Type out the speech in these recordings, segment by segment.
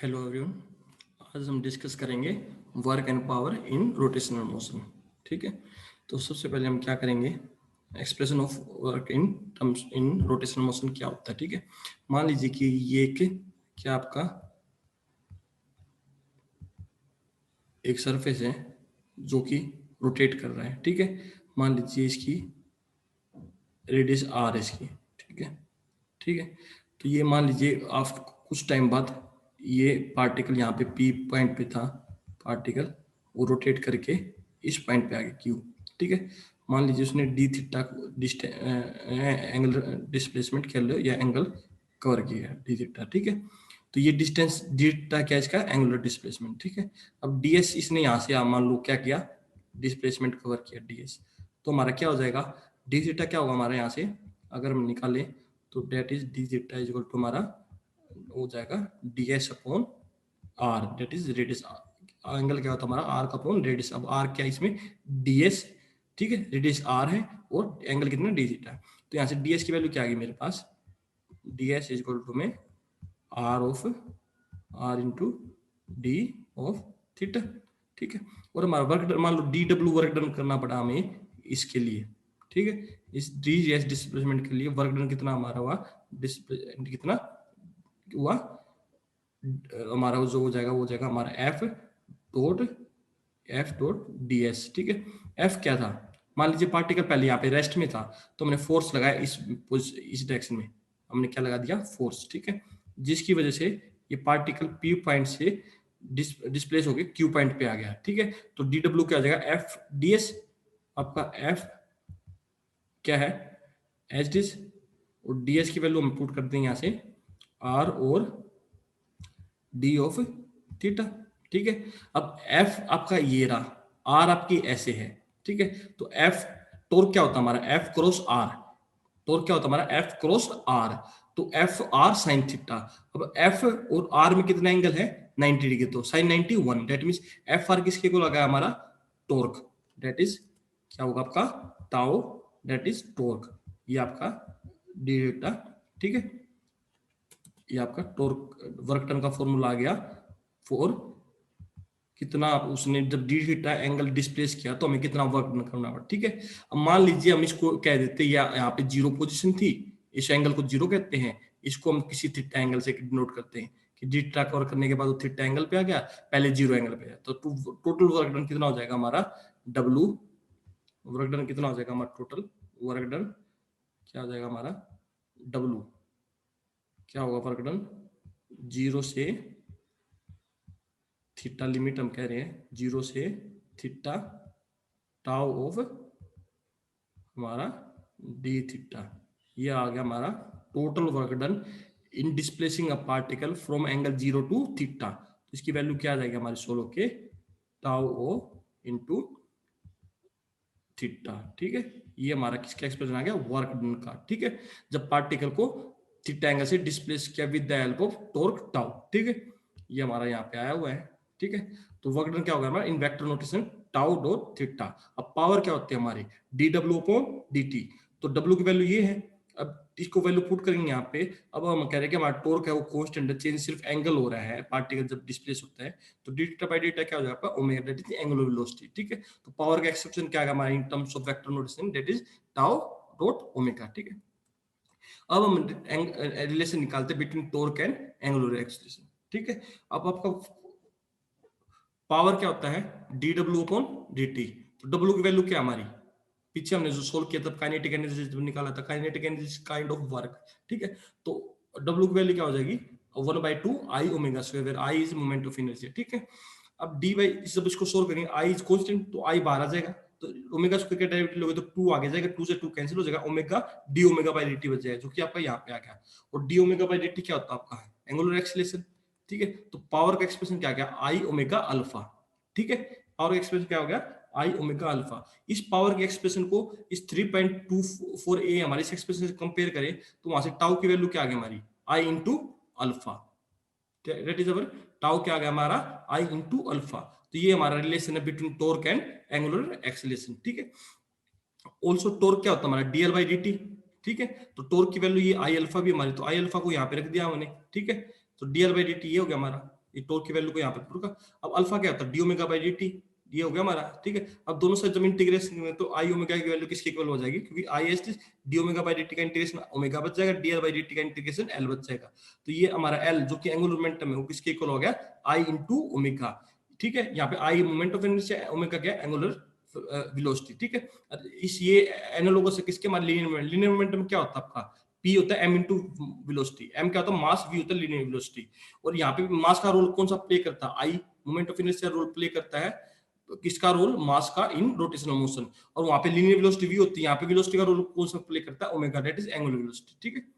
Hello everyone, आज हम discuss करेंगे work and power in rotational motion. ठीक है, तो सबसे पहले हम क्या करेंगे, expression of work in terms in rotational motion क्या होता है। ठीक है, मान लीजिए कि ये क्या आपका एक सरफेस है जो कि रोटेट कर रहा है। ठीक है, मान लीजिए इसकी रेडियस आर है इसकी। ठीक है, ठीक है, तो ये मान लीजिए आफ्टर कुछ टाइम बाद ये पार्टिकल यहाँ पे पी पॉइंट पे था, पार्टिकल वो रोटेट करके इस पॉइंट पे आ गया क्यू। ठीक है, मान लीजिए उसने डी थीटा एंगल डिस्प्लेसमेंट कर लो या एंगल कवर किया डी थीटा। ठीक है, तो ये डिस्टेंस डी थीटा क्या है, इसका एंगुलर डिस्प्लेसमेंट। ठीक है, अब डीएस इसने यहाँ से मान लो क्या किया, डिस्प्लेसमेंट कवर किया डीएस, तो हमारा क्या हो जाएगा, डी थीटा क्या होगा हमारा यहाँ से अगर हम निकालें तो that is D theta is equal to हमारा हो जाएगा D S upon R, that is radius. Angle क्या होता है हमारा आर का अपॉन रेडियस। अब आर क्या है इसमें, डी एस। ठीक है, रेडियस आर है और एंगल कितना डी थीटा। तो यहाँ से डी एस की वैल्यू क्या आ गई मेरे पास, D S is equal to में R of R into D of theta. ठीक है, और हमारा वर्क मान लो डी डब्ल्यू वर्क डन करना पड़ा हमें इसके लिए। ठीक है, इस डी एस डिस्प्लेसमेंट के लिए वर्क डन कितना हमारा हुआ, कितना हुआ हमारा जो हो जाएगा वो हो जाएगा हमारा एफ डॉट डी एस। ठीक है, एफ क्या था, मान लीजिए पार्टिकल पहले यहाँ पे रेस्ट में था तो हमने फोर्स लगाया इस डायरेक्शन में, हमने क्या लगा दिया, फोर्स। ठीक है, जिसकी वजह से ये पार्टिकल पी पॉइंट से डिस्प्लेस होकर क्यू पॉइंट पे आ गया। ठीक है, तो डी डब्ल्यू क्या हो जाएगा, एफ डी एस। आपका एफ क्या है, एच डिस, और डी एस की वैल्यू हम पुट करते हैं यहाँ से आर और डी ऑफ थीटा। ठीक है, अब एफ आपका ये रहा, आर आपकी ऐसे है। ठीक है, तो एफ टोर्क क्या होता है हमारा, एफ क्रॉस आर। टोर्क क्या होता है हमारा, एफ क्रॉस आर, तो एफ आर साइन थीटा। अब एफ और आर में कितना एंगल है, 90 डिग्री, तो sine 91, that means F R किसके को लगा हमारा, टोर्क, दैट इज क्या होगा आपका टाउ, दैट इज टोर्क। ये आपका डी थीटा। ठीक है, ये आपका टोर्क वर्क टन का फॉर्मूला आ गया फॉर कितना उसने जब डी थीटा एंगल डिस्प्लेस किया तो हमें कितना वर्क डन करना पड़ा। ठीक है, अब मान लीजिए हम इसको कह देते या यहाँ पे जीरो पोजीशन थी, इस एंगल को जीरो कहते हैं, इसको हम किसी थीटा एंगल से डिनोट करते हैं कि डी थीटा कवर करने के बाद वो थीटा एंगल पे आ गया, पहले जीरो एंगल पे आया, तो टोटल वर्क डन कितना हो जाएगा हमारा, डब्ल्यू वर्क डन कितना हो जाएगा हमारा, टोटल वर्क डन क्या हो जाएगा हमारा, डब्ल्यू क्या होगा वर्क डन, जीरो से थीटा लिमिट हम कह रहे हैं जीरो से थीटा टाउ ऑफ हमारा डी थीटा, ये आ गया हमारा total work done in displacing a particle from angle zero to theta. तो इसकी वैल्यू क्या आ जाएगी हमारे सोलो के टाउ ओ इंटू थीटा। ठीक है, ये हमारा किसका एक्सप्रेशन आ गया, वर्क डन का। ठीक है, जब पार्टिकल को थीटा एंगल से डिस्प्लेस किया with the help of torque tau. ठीक है, ये हमारा यहाँ पे आया हुआ है। ठीक है, तो वर्क डन क्या होगा हमारा इन vector notation tau dot theta. अब पावर क्या होती है हमारी, D W upon D T, तो डब्ल्यू की वैल्यू ये है, अब इसको वैल्यू पुट करेंगे यहाँ पे। अब हम कह रहे हैं कि हमारा टॉर्क है वो कांस्टेंट है, चेंज सिर्फ एंगल हो रहा है पार्टिकल जब डिस्प्लेस होता है, तो D theta by D theta क्या हो जाएगा omega, that is angular velocity. ठीक है, तो पावर का एक्सप्रेशन क्या है हमारा in terms of vector notation, that is tau dot omega. ठीक है, अब हम रिलेशन निकालते हैं between torque and angular acceleration. ठीक है, अब आपका पावर क्या होता है, D W upon D T, तो डब्ल्यू की वैल्यू क्या हमारी, पीछे हमने जो सोल्व किया तब काइनेटिक एनर्जी जब निकाला था, kinetic energy kind of work. ठीक है, तो डब्ल्यू की वैल्यू क्या हो जाएगी, 1/2 I omega square, where I is moment of inertia. ठीक है, अब डी बाई जब इसको सोल्व करेंगे, आई इज कांस्टेंट तो आई बाहर आ जाएगा, तो ओमेगा स्क्वायर के डेरिवेटिव लोगे तो 2 आगे जाएगा, 2 से 2 कैंसिल हो जाएगा, omega D omega by D T बच जाएगा, जो कि आपका यहाँ पे आ गया। और D omega by D T क्या होता है आपका, एंगुलर एक्सीलरेशन। ठीक है, तो पावर का एक्सप्रेशन क्या गया, आई ओमेगा अल्फा। ठीक है, पावर का एक्सप्रेशन क्या हो गया, आई ओमेगा अल्फा। इस पावर के एक्सप्रेशन को इस 3.24 ए हमारे इस एक्सप्रेशन से कंपेयर करें तो वहां से टाउ की वैल्यू क्या आ गई हमारी, I into alpha, that is our tau क्या आ गया हमारा, आई इंटू अल्फा। तो ये हमारा रिलेशन है between torque and angular acceleration. ठीक है, ऑल्सो टॉर्क क्या होता है हमारा, डीएल बाई डी। ठीक है, तो टॉर्क की वैल्यू ये आई अल्फा भी हमारी, तो आई अल्फा को यहाँ पे रख दिया हमने। ठीक है, तो डीएल बाई डी ये हो गया हमारा। ये टॉर्क की वैल्यू को यहाँ पे पुट का। अब अल्फा क्या होता है D omega by D T, ये हो गया हमारा, ठीक है। अब दोनों साइड जब इंटीग्रेशन में तो आई ओमेगा की वैल्यू किसके इक्वल हो जाएगी, क्योंकि I S D omega by D T का इंटीग्रेशन ओमेगा बच जाएगा, D L by D T का इंटीग्रेशन एल बच जाएगा। तो ये हमारा एल जो कि एंगुलर मोमेंटम है वो किसके इक्वल हो गया, आई इंटू ओमेगा, ठीक है। यहाँ पे आई मोमेंट ऑफ इनर्शिया, ओमेगा क्या एंगुलर वेलोसिटी, ठीक है। इस ये एनालोगस है किसके, मान लीनियर मोमेंटम क्या होता है आपका, P होता है m इंटू वेलोसिटी, m क्या होता है मास, v होता है लीनियर वेलोसिटी। और यहाँ पे मास का रोल कौन सा प्ले करता है, I moment of inertia role play करता है, तो किसका रोल, मास का इन रोटेशनल मोशन। और वहां पे लीनियर वेलोसिटी v होती है, यहाँ पे वेलोसिटी का रोल कौन सा प्ले करता है, omega, that is angular velocity, ठीक है।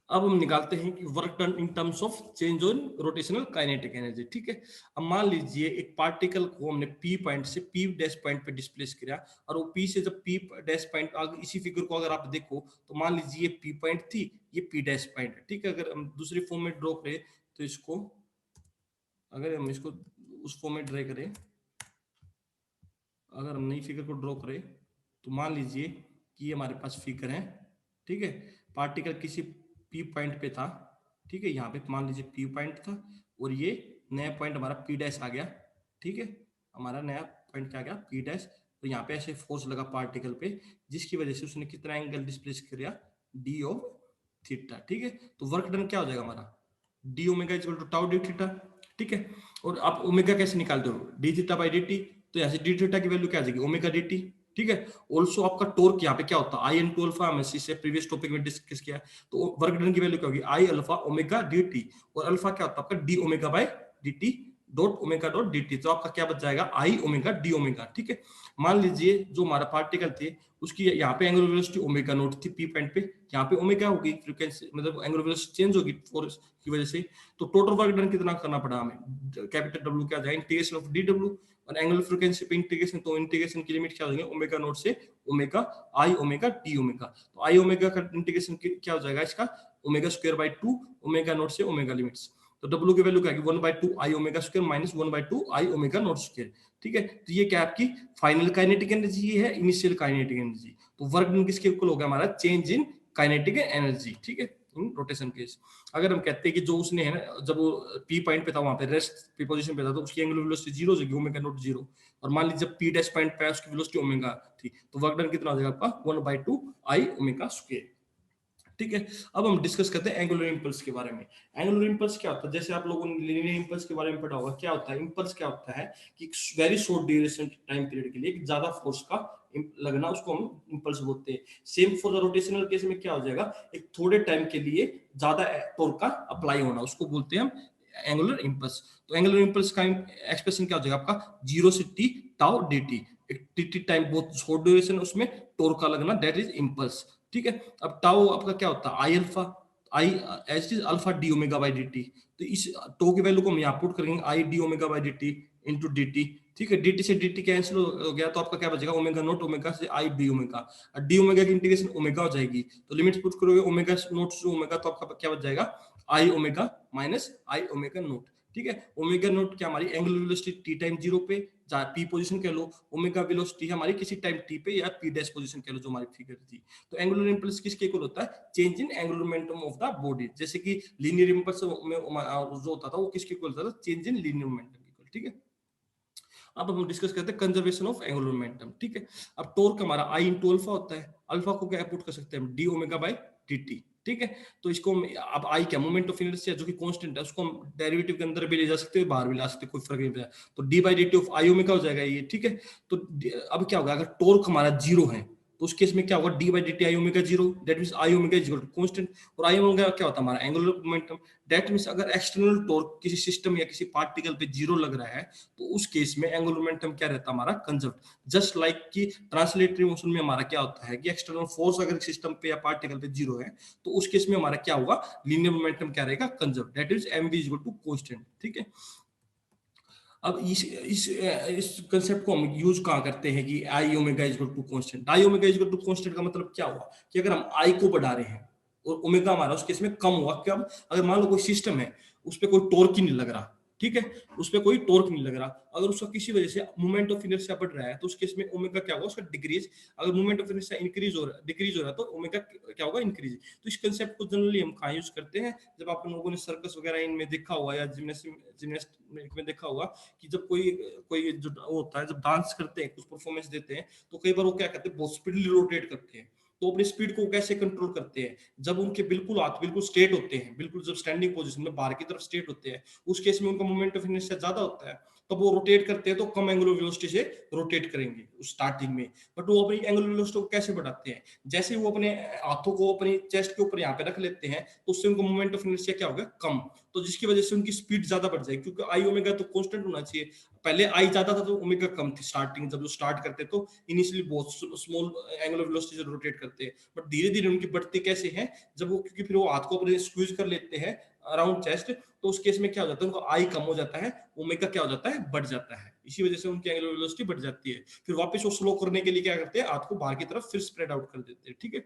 अब हम निकालते हैं कि work done in terms of change on rotational kinetic energy, ठीक है। अब मान लीजिए एक पार्टिकल को हमने पी पॉइंट से पी डैश पॉइंट पे डिस्प्लेस किया, और वो पी से जब पी डैश पॉइंट, इसी फिगर को अगर आप देखो तो मान लीजिए ये पी पॉइंट थी, ये पी डैश पॉइंट है, ठीक है। अगर हम दूसरी फॉर्म में ड्रॉ करें तो इसको, अगर हम इसको उस फॉर्म में ड्रा करें, अगर हम नई फिगर को ड्रॉ करें तो मान लीजिए कि ये हमारे पास फिगर है, ठीक है। पार्टिकल किसी पी पॉइंट पे था, ठीक है। यहाँ पे मान लीजिए पी पॉइंट था, और ये नया पॉइंट हमारा पी डैश आ गया, ठीक है। हमारा नया पॉइंट क्या आ गया, पी डैश। तो यहाँ पे ऐसे फोर्स लगा पार्टिकल पे, जिसकी वजह से उसने कितना एंगल डिस्प्लेस किया, डी ऑफ थीटा, ठीक है। तो वर्क डन क्या हो जाएगा हमारा, D omega equal to tau D theta, ठीक है। और आप ओमेगा कैसे निकालते हो, D theta by D T, तो यहाँ से डी थीटा की वैल्यू क्या आ जाएगी, ओमेगा डी टी, ठीक है। ऑल्सो आपका टॉर्क यहाँ पे क्या होता है, आई एन टू अल्फा, हमने इससे प्रीवियस टॉपिक में डिस्कस किया। तो वर्क डन की वैल्यू क्या होगी, आई अल्फा ओमेगा डी टी, और अल्फा क्या होता है आपका D omega by D T dot omega dot D T. तो आपका क्या बच जाएगा, आई ओमेगा डी ओमेगा, ठीक है। मान लीजिए जो हमारा पार्टिकल थे उसकी यहाँ पे एंगुलर वेलोसिटी ओमेगा नोट थी पी पॉइंट पे, यहाँ पे ओमेगा होगी, फ्रीक्वेंसी मतलब एंगुलर वेलोसिटी चेंज होगी फोर्स की वजह से। तो टोटल वर्क डन कितना करना पड़ा हमें, कैपिटल डब्ल्यू क्या जाएगा, इंटीग्रेशन ऑफ डी डब्ल्यू, और एंगुलर फ्रीक्वेंसी पे इंटीग्रेशन, तो इंटीग्रेशन की लिमिट क्या हो जाएगी, ओमेगा नोट से omega I omega D omega. तो आई ओमेगा का इंटीग्रेशन क्या हो जाएगा इसका, omega square by two omega naught से ओमेगा लिमिट्स। तो डब्ल्यू की वैल्यू क्या है, 1/2 I omega square minus 1/2 I omega naught square, ठीक है। तो ये क्या आपकी फाइनल काइनेटिक एनर्जी है, इनिशियल काइनेटिक एनर्जी। तो वर्क डन किसके इक्वल हो गया हमारा, चेंज इन काइनेटिक एनर्जी, ठीक है, इन रोटेशन केस। अगर हम कहते हैं कि जो उसने है ना, जब वो पी पॉइंट पे था, वहां पे रेस्ट पी पोजीशन पे था, तो उसकी एंगुलर वेलोसिटी 0 हो जाएगी, ओमेगा नॉट 0। और मान लीजिए जब पी डैश पॉइंट पे उसकी वेलोसिटी ओमेगा थी, तो वर्क डन कितना हो जाएगा आपका, 1/2 आई ओमेगा स्क्वायर, ठीक है। अब हम डिस्कस करते हैं एंगुलर इंपल्स के बारे में। एंगुलर इंपल्स क्या होता है, जैसे आप लोगों ने लीनियर इंपल्स के बारे में पढ़ा होगा, क्या होता है इंपल्स, क्या होता है कि very short duration time period के लिए ज्यादा फोर्स का लगना, उसको हम इंपल्स बोलते हैं। Same for the rotational case में क्या हो जाएगा, एक थोड़े टाइम के लिए ज्यादा टॉर्क का अप्लाई होना, उसको बोलते हैं हम एंगुलर इंपल्स। तो एंगुलर इंपल्स का एक्सप्रेशन क्या हो जाएगा आपका, 0 से टी टाउ डी टी, एक टी टाइम बहुत शॉर्ट ड्यूरेशन, उसमें टॉर्क का लगना, दैट इज इंपल्स, ठीक है। अब टाउ आपका क्या होता है, आई alpha, I H is alpha D omega by D T. तो इस टो की वैल्यू को हम यहाँ पुट करेंगे, I D omega by D T into D T, ठीक है। डी टी से डी टी कैंसिल हो गया, तो आपका क्या बचेगा, ओमेगा नोट ओमेगा से I D omega, D omega की इंटीग्रेशन ओमेगा हो जाएगी, तो लिमिट पुट करोगे ओमेगा नोट से ओमेगा, तो आपका क्या बच जाएगा, आई ओमेगा माइनस आई ओमेगा नोट, ठीक है। ओमेगा नोट क्या हमारी एंगुलर वेलोसिटी टी टाइम 0 पे, जहाँ पी पोजीशन कह लो, ओमेगा वेलोसिटी हमारी किसी टाइम टी पे या पी डैश पोजीशन कह लो, जो हमारी फिगर थी। तो एंगुलर इंपल्स किसके इक्वल होता है, change in angular momentum of the body. जैसे कि लीनियर इंपल्स में जो होता था वो किसके इक्वल होता था, change in linear momentum equal, ठीक है। अब हम डिस्कस करते हैं कंजर्वेशन ऑफ एंगुलर मोमेंटम, ठीक है। अब टॉर्क हमारा आई इंटू अल्फा होता है, अल्फा को क्या पुट कर सकते हैं हम, D omega by D T, ठीक है। तो इसको अब आई क्या मोमेंट ऑफ इनर्शिया जो कि कांस्टेंट है, उसको हम डेरिवेटिव के अंदर भी ले जा सकते हैं, बाहर भी ला सकते हैं, कोई फर्क नहीं पड़ता। तो D by D T of I omega हो जाएगा ये, ठीक है। तो अब क्या होगा, अगर टॉर्क हमारा 0 है तो उस केस में क्या होगा, D by D T I omega 0, that means I omega is equal to constant. और आई ओमेगा क्या होता है हमारा एंगुलर मोमेंटम, दैट मींस अगर एक्सटर्नल टॉर्क किसी सिस्टम या किसी पार्टिकल पे 0 लग रहा है, तो उस केस में एंगुलर मोमेंटम क्या रहता है हमारा, कंजर्व्ड। जस्ट लाइक कि ट्रांसलेटरी मोशन में हमारा क्या होता है कि एक्सटर्नल फोर्स अगर सिस्टम पे या पार्टिकल पे 0 है, तो उस केस में हमारा क्या होगा, लीनियर मोमेंटम क्या रहेगा, conserved, that is M V is equal to constant, ठीक है। अब इस कंसेप्ट को हम यूज कहाँ करते हैं कि I omega is equal to constant. I omega is equal to constant का मतलब क्या हुआ कि अगर हम आई को बढ़ा रहे हैं और ओमेगा हमारा उस केस में कम हुआ, क्या अगर मान लो कोई सिस्टम है उस पर कोई टॉर्क ही नहीं लग रहा, ठीक है, उसपे कोई टॉर्क नहीं लग रहा। अगर उसका किसी वजह से मोमेंट ऑफ इनर्शिया बढ़ रहा है तो उस केस में ओमेगा क्या होगा, उसका डिक्रीज। अगर मोमेंट ऑफ इनर्शिया डिक्रीज हो रहा है तो ओमेगा क्या होगा, इंक्रीज। तो इस कंसेप्ट को जनरली हम कहाँ यूज करते हैं, जब आप लोगों ने सर्कस वगैरह इनमें देखा होगा या जिमनास्ट में देखा होगा कि जब कोई कोई जो होता है, जब डांस करते हैं, कुछ परफॉर्मेंस देते हैं, तो कई बार वो क्या करते हैं, बहुत स्पीडली रोटेट करते हैं। तो अपनी स्पीड को कैसे कंट्रोल करते हैं, जब उनके बिल्कुल हाथ बिल्कुल स्ट्रेट होते हैं, बिल्कुल जब स्टैंडिंग पोजीशन में बाहर की तरफ स्ट्रेट होते हैं, उस केस में उनका मोमेंट ऑफ इनर्शिया ज्यादा होता है, तब वो रोटेट करते हैं तो कम एंगुलर वेलोसिटी से रोटेट करेंगे उस स्टार्टिंग में। बट वो अपनी एंगुलर वेलोसिटी को कैसे बढ़ाते हैं, जैसे वो अपने हाथों को अपनी चेस्ट के ऊपर यहाँ पे रख लेते हैं, तो उससे उनका मोमेंट ऑफ इनर्शिया क्या होगा, कम। तो जिसकी वजह से उनकी स्पीड ज्यादा बढ़ जाएगी, क्योंकि आई ओमेगा तो कांस्टेंट होना चाहिए। पहले आई ज्यादा था तो ओमेगा कम थी स्टार्टिंग, जब वो स्टार्ट करते तो इनिशियली बहुत स्मॉल एंगुलर वेलोसिटी से रोटेट करते हैं, बट धीरे धीरे उनकी बढ़ती कैसे है, जब वो, क्योंकि फिर वो हाथ को अपने स्क्वीज कर लेते हैं अराउंड चेस्ट, तो उस केस में क्या हो जाता है, उनका आई कम हो जाता है, ओमेगा क्या हो जाता है, बढ़ जाता है। इसी वजह से उनकी एंगुलर वेलोसिटी बढ़ जाती है। फिर वापस वो स्लो करने के लिए क्या करते हैं, हाथ को बाहर की तरफ फिर स्प्रेड आउट कर देते हैं। ठीक है,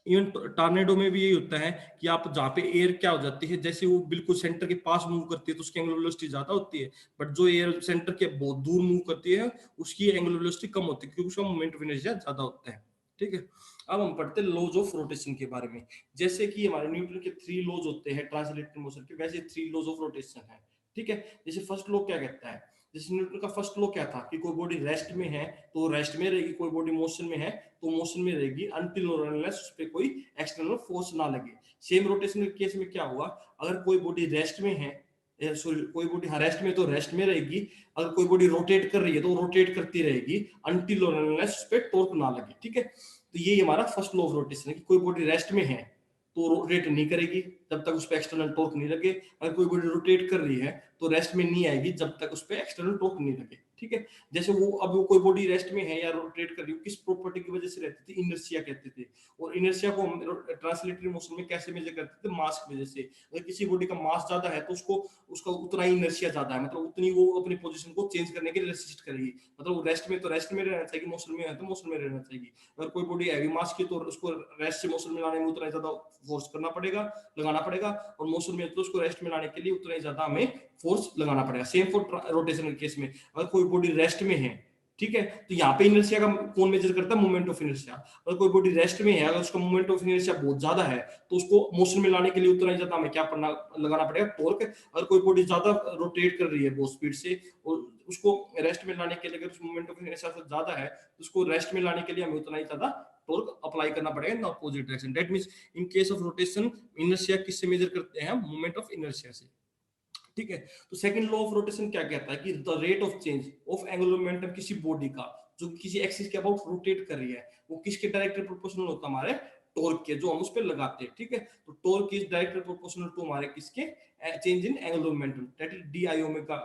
इवन टॉर्नेडो में भी यही होता है कि आप जहाँ पे एयर क्या हो जाती है, जैसे वो बिल्कुल सेंटर के पास मूव करती है तो उसकी एंगुलर वेलोसिटी ज्यादा होती है, बट जो एयर सेंटर के बहुत दूर मूव करती है उसकी एंगुलर वेलोसिटी कम होती है, क्योंकि उसका मोमेंट ऑफ इनर्शिया ज्यादा होता है। ठीक है, अब हम पढ़ते हैं लॉज ऑफ रोटेशन के बारे में। जैसे कि हमारे न्यूटन के 3 लॉज होते हैं ट्रांसलेटेड मोशन के, वैसे 3 लॉज ऑफ रोटेशन है। ठीक है, जैसे फर्स्ट लॉ क्या कहता है, जैसे न्यूटन का फर्स्ट लॉ क्या था कि कोई बॉडी रेस्ट में है तो रेस्ट में रहेगी, कोई बॉडी मोशन में है तो मोशन में रहेगी, अनटिल और अनलेस उस पे कोई एक्सटर्नल फोर्स ना लगे। सेम रोटेशन के केस में क्या हुआ, अगर कोई बॉडी रेस्ट में है, सॉरी कोई बॉडी रेस्ट में तो रेस्ट में रहेगी, अगर कोई बॉडी रोटेट कर रही है तो रोटेट करती रहेगी अनटिल और अनलेस उस पे टॉर्क ना लगे। ठीक है, तो ये हमारा फर्स्ट लॉ ऑफ रोटेशन है कि कोई बॉडी रेस्ट में है तो रोटेट नहीं करेगी जब तक उस पर एक्सटर्नल टॉर्क नहीं लगे, अगर कोई बॉडी रोटेट कर रही है तो रेस्ट में नहीं आएगी जब तक उस पर एक्सटर्नल टॉर्क नहीं लगे। ठीक है, जैसे वो अब वो कोई बॉडी रेस्ट में है या रोटेट कर रही है, किस प्रॉपर्टी की वजह से रहती थी, इनर्शिया कहते थे। और इनर्शिया को हम ट्रांसलेटरी मोशन में कैसे मेजर करते थे, मास की वजह से। अगर किसी बॉडी का मास ज्यादा है तो उसको उसका उतना ही इनर्शिया ज्यादा है, मतलब उतनी वो अपनी पोजीशन को चेंज करने के लिए रेसिस्ट करेगी। मतलब रेस्ट में तो रेस्ट में रहना चाहिए, मोशन में है तो मोशन में रहना चाहिए। अगर कोई बॉडी हैवी मास की तो उसको रेस्ट से मोशन में लाने में उतना ज्यादा फोर्स करना पड़ेगा, लगाना पड़ेगा, और मोशन में तो उसको रेस्ट में लाने के लिए उतना ही ज्यादा हमें फोर्स लगाना पड़ेगा। सेम फॉर रोटेशन के केस में, अगर कोई बॉडी रेस्ट में है, ठीक है, तो यहाँ पे इनर्शिया का कौन मेजर करता है, मोमेंट ऑफ इनर्शिया। अगर कोई बॉडी रेस्ट में है, अगर उसका मोमेंट ऑफ इनर्शिया बहुत ज्यादा है तो उसको मोशन में लाने के लिए उतना ही ज्यादा हमें क्या पड़ना लगाना पड़ेगा, टॉर्क। अगर कोई बॉडी ज्यादा रोटेट कर रही है बहुत स्पीड से और उसको रेस्ट में लाने के लिए, अगर मोमेंट ऑफ इनर्शिया ज्यादा है तो उसको रेस्ट में लाने के लिए हमें उतना ही ज्यादा टॉर्क अप्लाई करना पड़ेगा in opposite direction. That means in case of rotation inertia किससे मेजर करते हैं, मोमेंट ऑफ इनर्शिया से। ठीक है, तो सेकंड लॉ ऑफ रोटेशन क्या कहता है कि the rate of change of angular momentum किसी बॉडी का जो किसी एक्सिस के अबाउट रोटेट कर रही है, वो किसके डायरेक्टली प्रोपोर्शनल होता है, हमारे टॉर्क के, जो हम उस पर लगाते हैं। ठीक है, तो torque is directly proportional to हमारे किसके, change in angular momentum, that is D I omega.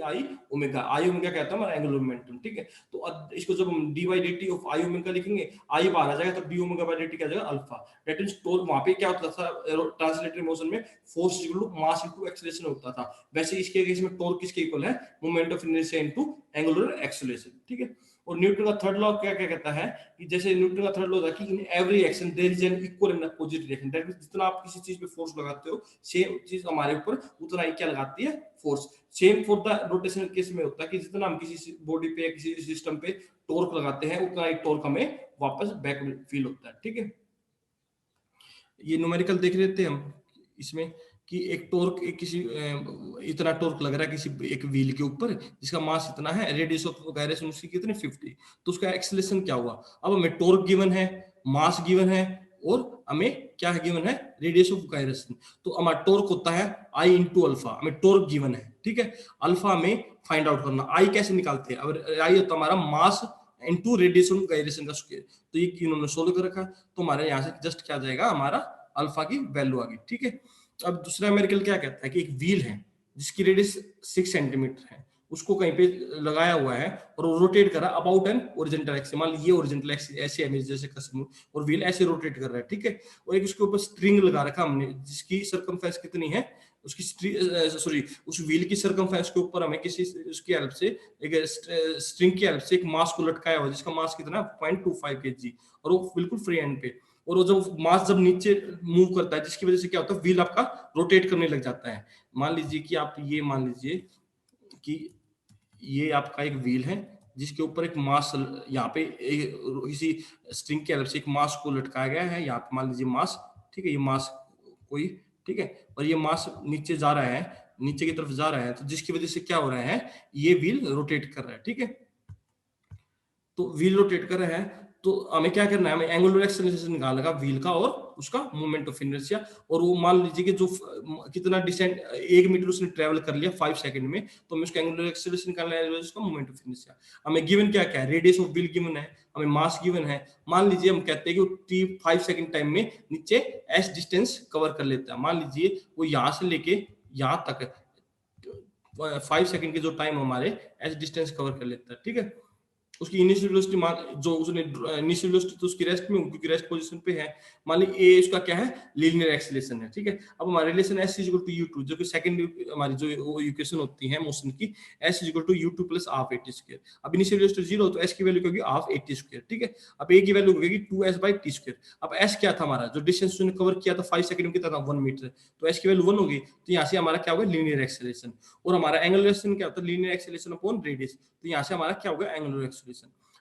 I omega कहता है हमारा एंगुलर मोमेंटम। ठीक है, तो अब इसको जब हम D by D T of I omega लिखेंगे, आई बाहर आ जाएगा तो D omega by D T क्या जाएगा, अल्फा। दैट मींस टॉर्क वहां पे क्या होता था ट्रांसलेटरी मोशन में, force equal to mass into acceleration होता था। वैसे इसके केस में टॉर्क किसके इक्वल है, moment of inertia into angular acceleration. ठीक है, और न्यूटन का थर्ड लॉ क्या क्या कहता है कि जैसे न्यूटन का थर्ड लॉ था कि in every action there is an equal and opposite reaction. That means जितना आप किसी चीज पे फोर्स लगाते हो, सेम चीज हमारे ऊपर उतना ही क्या लगाती है, force. Same for the rotational case में होता है कि जितना हम किसी बॉडी पे किसी सिस्टम पे टॉर्क लगाते हैं, उतना ही टॉर्क हमें वापस बैक फील होता है। ठीक है, ये न्यूमेरिकल देख लेते हैं हम इसमें कि एक टॉर्क, एक किसी इतना टॉर्क लग रहा है किसी एक व्हील के ऊपर जिसका मास इतना है, रेडियस ऑफ गायरेशन उसकी कितनी 50, तो उसका एक्सेलरेशन क्या हुआ। अब हमें टॉर्क गिवन है, मास गिवन है, और हमें क्या है गिवन है, रेडियस ऑफ गायरेशन। तो हमारा टॉर्क होता है आई इंटू अल्फा, हमें टॉर्क गिवन है। ठीक है, अल्फा हमें फाइंड आउट करना। आई कैसे निकालते हैं, अब आई होता है हमारा mass into radius of gyration का स्क्वायर, तो ये इन्होंने सोल्व कर रखा है, तो हमारे यहाँ से जस्ट क्या जाएगा, हमारा अल्फा की वैल्यू आ गई। ठीक है, अब दूसरा मेरिकल क्या कहता है कि एक व्हील है जिसकी रेडियस 6 सेंटीमीटर है, उसको कहीं पे लगाया हुआ है और रोटेट कर रहा है अबाउट एन ओरिजेंटल एक्सिस। मान लीजिए ओरिजेंटल एक्सिस ऐसे है जैसे कसम, और व्हील ऐसे रोटेट कर रहा है। ठीक है, और एक उसके ऊपर स्ट्रिंग लगा रखा हमने जिसकी सरकमफेरेंस कितनी है, उसकी सॉरी उस व्हील की सरकमफेरेंस के ऊपर हमें किसी उसकी हेल्प से, एक स्ट्रिंग की हेल्प से एक मास को लटकाया हुआ जिसका मास कितना है 0.25 kg, और वो बिल्कुल फ्री एंड पे। और वो जब मास जब नीचे मूव करता है, जिसकी वजह से क्या होता है, व्हील आपका रोटेट करने लग जाता है। मान लीजिए कि आप ये मान लीजिए कि ये आपका एक व्हील है, जिसके ऊपर एक मास यहाँ पे इसी स्ट्रिंग की हेल्प से एक मास को लटकाया गया है। यहाँ पे मान लीजिए मास, ठीक है, ये मास कोई, ठीक है, और ये मास नीचे जा रहा है, नीचे की तरफ जा रहा है, तो जिसकी वजह से क्या हो रहा है, ये व्हील रोटेट कर रहा है, ठीक है। तो व्हील रोटेट कर रहा है, तो हमें क्या करना है, हमें एंगुलर एक्सेलरेशन निकालना है व्हील का और उसका मोमेंट ऑफ इनर्शिया। और वो मान लीजिए कि जो कितना डिस्टेंस 1 मीटर उसने ट्रेवल कर लिया 5 सेकंड में, तो हमें उसका एंगुलर एक्सेलरेशन निकालना है, उसका मोमेंट ऑफ इनर्शिया। हमें गिवन क्या क्या है, रेडियस ऑफ व्हील गिवन है, हमें मास गिवन है। मान लीजिए हम कहते हैं कि टी 5 सेकंड टाइम में नीचे एस डिस्टेंस कवर कर लेता है। मान लीजिए वो यहाँ से लेके यहाँ तक 5 सेकंड के जो टाइम हमारे एस डिस्टेंस कवर कर लेता है, ठीक है। उसकी इनिशियल वेलोसिटी मान जो उसने इनिशियल वेलोसिटी तो उसकी रेस्ट में होगी क्योंकि रेस्ट पोजीशन पे है। मान ली ए उसका क्या है, लीनियर एक्सीलरेशन है, ठीक है। अब हमारा relation S is equal to U T, जो कि सेकंड हमारी जो इक्वेशन होती है मोशन की, S is equal to U T plus half A T square. अब इनिशियल वेलोसिटी 0 तो एस की वैल्यू होगी हाफ एटी स्क्वायर, ठीक है। अब ए की वैल्यू होगी 2s बाई टी स्क्वायर। अब एस क्या था हमारा, जो डिस्टेंस उसने कवर किया था 5 सेकंड में कितना था, 1 मीटर, तो एस की वैल्यू 1 होगी, तो यहाँ से हमारा क्या होगा, लीनियर एक्सीलरेशन। और हमारा एंगुलर एक्सीलरेशन क्या होता है, लीनियर एक्सीलरेशन अपॉन रेडियस, तो यहाँ से हमारा क्या होगा, एंगुलर एक्सीलरेशन।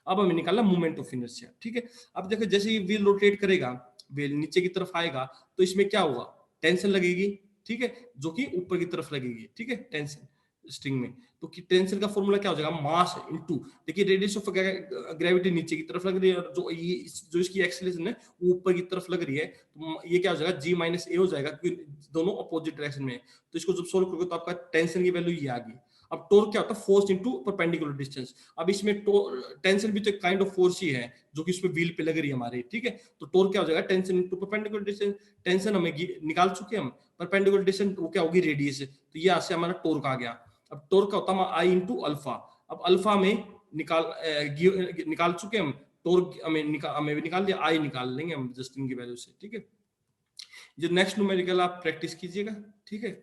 अब हमें निकालना मोमेंट ऑफ इनर्शिया, ठीक है। अब देखो जैसे ही व्हील रोटेट करेगा, व्हील नीचे की तरफ आएगा, तो इसमें क्या होगा, टेंशन लगेगी, ठीक है, जो कि ऊपर की तरफ लगेगी, ठीक है, टेंशन स्ट्रिंग में। तो टेंशन का फॉर्मूला क्या हो जाएगा, मास इनटू, देखिए रेडियस ऑफ ग्रेविटी नीचे की तरफ लग रही है और जो इसकी एक्सीलरेशन है वो ऊपर की तरफ लग रही है, तो ये क्या हो जाएगा, जी माइनस ए हो जाएगा, क्योंकि दोनों अपोजिट डायरेक्शन में है। तो इसको जब सोल्व करोगे तो आपका टेंशन की वैल्यू ये आ गई। अब टॉर्क क्या होता है, फोर्स इनटू परपेंडिकुलर डिस्टेंस। अब इसमें टेंशन भी तो एक काइंड ऑफ फोर्स ही है जो कि इसमें व्हील पे लग रही है हमारे, ठीक है। तो टॉर्क क्या हो जाएगा, tension into perpendicular distance. Tension हमें निकाल चुके हम, परपेंडिकुलर डिस्टेंस वो क्या होगी, रेडियस, तो ये यहाँ से हमारा टॉर्क आ गया। अब टॉर्क का होता है आई इंटू अल्फा। अब अल्फा में निकाल चुके हम, टॉर्क हमें निकाल दिया, आई निकाल लेंगे हम जस्ट इनकी वैल्यू से, ठीक है। जो नेक्स्ट न्यूमेरिकल आप प्रैक्टिस कीजिएगा, ठीक है,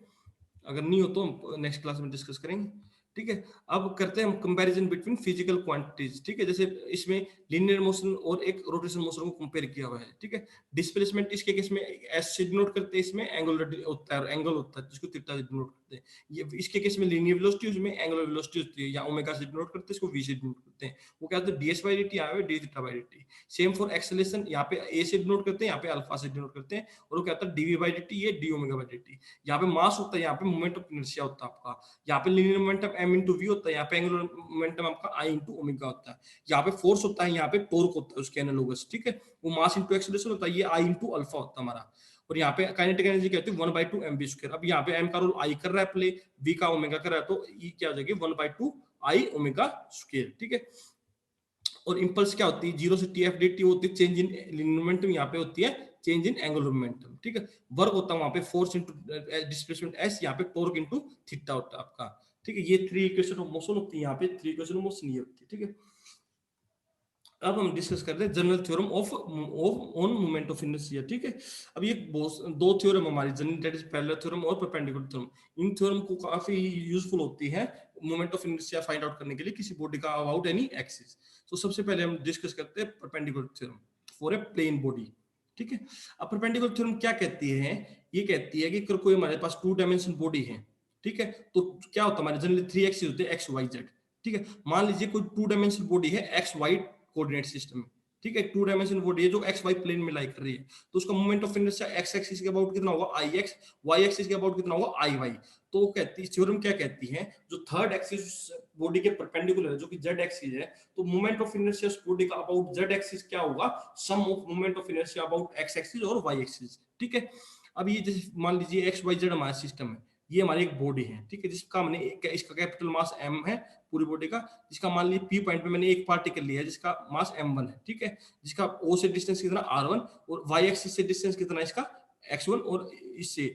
अगर नहीं हो तो नेक्स्ट क्लास में डिस्कस करेंगे, ठीक है। अब करते हैं हम कंपैरिजन बिटवीन फिजिकल क्वांटिटीज, ठीक है। जैसे इसमें लीनियर मोशन और एक रोटेशन मोशन को कंपेयर किया हुआ है, ठीक है। डिस्प्लेसमेंट इसके केस में एस से डिनोट करते हैं, इसमें एंगुलर होता है, एंगल होता है जिसको थीटा से डिनोट करते हैं। ये इसके केस में लीनियर वेलोसिटी, उसमें एंगुलर वेलोसिटी होती है, या ओमेगा से डिनोट करते हैं, इसको वी से डिनोट करते हैं। वो क्या होता है, ds बाय dt, यहाँ पे d theta by dt। Same for acceleration, यहाँ पे a से डिनोट करते हैं, यहाँ पे अल्फा से डिनोट करते हैं, और वो क्या होता है dv बाय dt, ये d ओमेगा बाय dt। यहाँ पे मास होता है, यहाँ पे मोमेंट ऑफ इनर्शिया होता है आपका, यहाँ पे linear momentum m into V होता है, यहाँ पे एंगुलर मोमेंटम आपका i इंटू ओमेगा होता है। यहाँ पे फोर्स होता है, यहाँ पे टॉर्क होता है उसके एनालोगस, ठीक है। वो मास इंटू एक्सेलरेशन होता है, ये i इंटू अल्फा होता है हमारा। और यहाँ पे काइनेटिक एनर्जी क्या होती है, 1/2 mv स्क्वायर। अब यहाँ पे m का रोल i कर रहा है प्ले, v का ओमेगा कर रहा है, तो e क्या हो जाएगी, 1/2 i ओमेगा स्क्वायर, ठीक है। और इंपल्स क्या होती है, 0 से tf dt होती है चेंज इन मोमेंटम, यहाँ पे होती है चेंज इन एंगुलर मोमेंटम, ठीक है। वर्क होता है वहां पे फोर्स इनटू डिस्प्लेसमेंट s, यहाँ पे टॉर्क इनटू थीटा होता है आपका, ठीक है। ये 3 इक्वेशन ऑफ मोशन होती है, यहाँ पे 3 इक्वेशन ऑफ मोशन ये होती है, ठीक है। अब हम डिस्कस करते हैं general theorem of on moment of inertia, ठीक है। अब ये दो थ्योरम हमारी general, that is parallel theorem और परपेंडिकुलर थ्योरम। इन थ्योरम को काफी यूजफुल होती है moment of inertia find out करने के लिए किसी बॉडी का अबाउट एनी एक्सिस। तो सबसे पहले हम डिस्कस करते हैं perpendicular theorem for a plane body, ठीक है। अब परपेंडिकुलर थ्योरम क्या कहती है, ये कहती है कि अगर कोई हमारे पास 2 डायमेंशन बॉडी है, ठीक है, तो क्या होता है, हमारे जनरली 3 एक्सिस होते हैं, एक्स वाई जेड, ठीक है। मान लीजिए कोई 2 डायमेंशन बॉडी है एक्स वाई कोऑर्डिनेट सिस्टम में, ठीक है। 2 डायमेंशन बॉडी है जो एक्स वाई प्लेन में लाई कर रही है, तो उसका moment of inertia x axis के अबाउट कितना होगा, आई एक्स, वाई एक्सिस के अबाउट कितना होगा, आई वाई। तो कहती थ्योरम क्या कहती है, जो थर्ड एक्सिस बॉडी के परपेंडिकुलर है, जो कि जेड एक्सिस है, तो मोमेंट ऑफ इनर्शिया बॉडी का अबाउट जेड एक्सिस क्या होगा, sum of moment of inertia about X axis और वाई एक्सिस, ठीक है। अब ये जैसे मान लीजिए एक्स वाई जेड हमारा सिस्टम है, ये हमारी एक बॉडी है, ठीक है, जिसका हमने इसका कैपिटल मास m है पूरी बॉडी का, जिसका मान लीजिए पी पॉइंट पे मैंने एक पार्टिकल लिया है जिसका मास m1 है, ठीक है, जिसका o से डिस्टेंस कितना r1, और y एक्सिस से डिस्टेंस कितना इसका x1, और इससे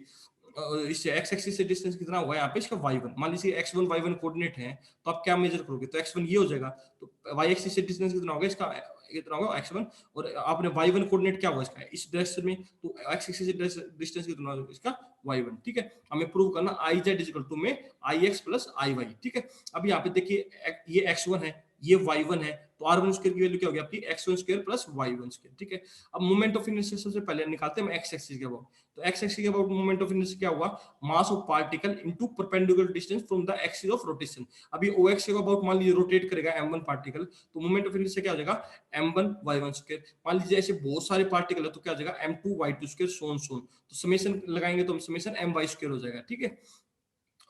x एक्सिस से डिस्टेंस कितना होगा यहाँ पे इसका y1। मान लीजिए x1 y1 कोऑर्डिनेट है, तो आप क्या मेजर करोगे, तो x1 ये हो जाएगा, तो y एक्सिस से डिस्टेंस कितना होगा इसका, कितना होगा x1, और आपने y1 कोऑर्डिनेट क्या होगा इसका इस डायरेक्शन में, तो x एक्सिस से डिस्टेंस कितना होगा इसका y1, ठीक है। हमें प्रूव करना i z इक्वल टू में ix प्लस i y, ठीक है। अब यहाँ पे देखिए ये x1 है, ये y1 है, तो r1 स्क्वायर की वैल्यू क्या होगी आपकी x1 square plus y1 square, ठीक है। अब मोमेंट ऑफ इनर्शिया सबसे पहले निकालते हैं हम x एक्सिस के अबाउट। तो x एक्सिस के अबाउट मोमेंट ऑफ इनर्शिया क्या हुआ, mass of particle into perpendicular distance from the axis of rotation. अभी OX के अबाउट मान लीजिए रोटेट करेगा m1 पार्टिकल, तो मोमेंट ऑफ इनर्शिया क्या हो जाएगा m1 y1 स्क्वायर। मान लीजिए ऐसे बहुत सारे पार्टिकल है तो क्या हो जाएगा m2 y2 स्क्वायर सोन सोन, तो समेशन लगाएंगे तो समेशन my स्क्वायर हो जाएगा, ठीक है।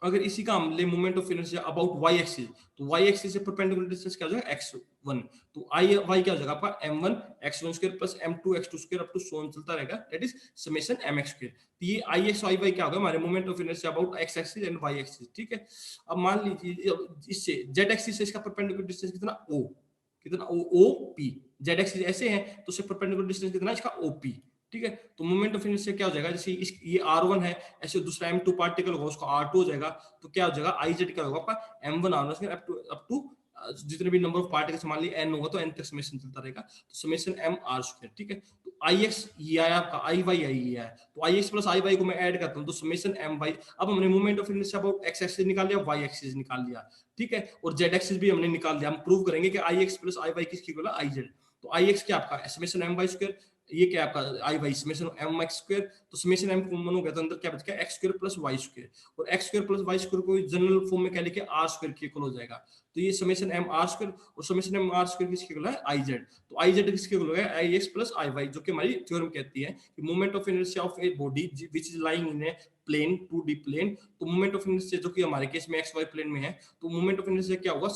अगर इसी का हम ले moment of inertia about y axis, तो y एक्सिस से परपेंडिकुलर डिस्टेंस क्या हो जाएगा x1, तो i y क्या हो जाएगा आपका m1 x1 square plus m2 x2 square up to so on चलता रहेगा, that is summation mx square. तो ये ix y y क्या होगा हमारे moment of inertia about x axis and y axis, ठीक है। अब मान लीजिए इससे z एक्सिस से इसका परपेंडिकुलर डिस्टेंस कितना o, कितना o p, z एक्सिस ऐसे है तो उससे परपेंडिकुलर डिस्टेंस कितना इसका op, ठीक है। तो मोमेंट ऑफ इनर्शिया क्या हो जाएगा, जैसे ये r1 है, ऐसे दूसरा m2 पार्टिकल होगा उसका r2 हो जाएगा, तो क्या हो जाएगा iz क्या होगा आपका m1 r1 अप टू जितने भी नंबर ऑफ पार्टिकल्स मान ली n होगा तो n तक समेशन चलता रहेगा, तो समेशन m r स्क्वायर, ठीक है। तो ix ये आया आपका i y आई ये आया, तो ix प्लस i y को मैं ऐड करता हूं तो समेशन m y। अब हमने moment of inertia about x axis निकाल लिया, y एक्सिस निकाल लिया, ठीक है, और z एक्सिस भी हमने निकाल लिया। हम प्रूव करेंगे कि ix प्लस i y किसकी इक्वल है, iz। तो ix क्या आपका समेशन m y स्क्वायर, ये क्या आपका I Y summation M X square, तो समेशन एम कॉमन हो गया तो अंदर क्या बच गया X square plus Y square, और X square plus Y square को जनरल फॉर्म में क्या लिखे आर स्क्वायर के इक्वल हो जाएगा। तो ये समेशन एम आर स्क्वायर और समेशन एम आर स्क्वायर किसके इक्वल है आई जेड, तो आई जेड किसके इक्वल हो गया I X plus I Y, जो कि हमारी थ्योरम कहती है कि moment of inertia of a body which is lying in a plane 2D plane, तो मोमेंट ऑफ इनर्शिया जो कि हमारे केस में एक्स वाई प्लेन में है, तो मोमेंट ऑफ इनर्शिया क्या होगा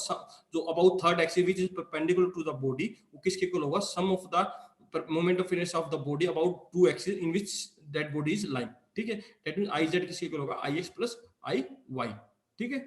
जो about third axis which is perpendicular to the body, वो किसके इक्वल होगा sum of the moment of inertia of the body about two axes in which that body is lying, ठीक है। that means iz किसके equal होगा ix plus iy, ठीक है।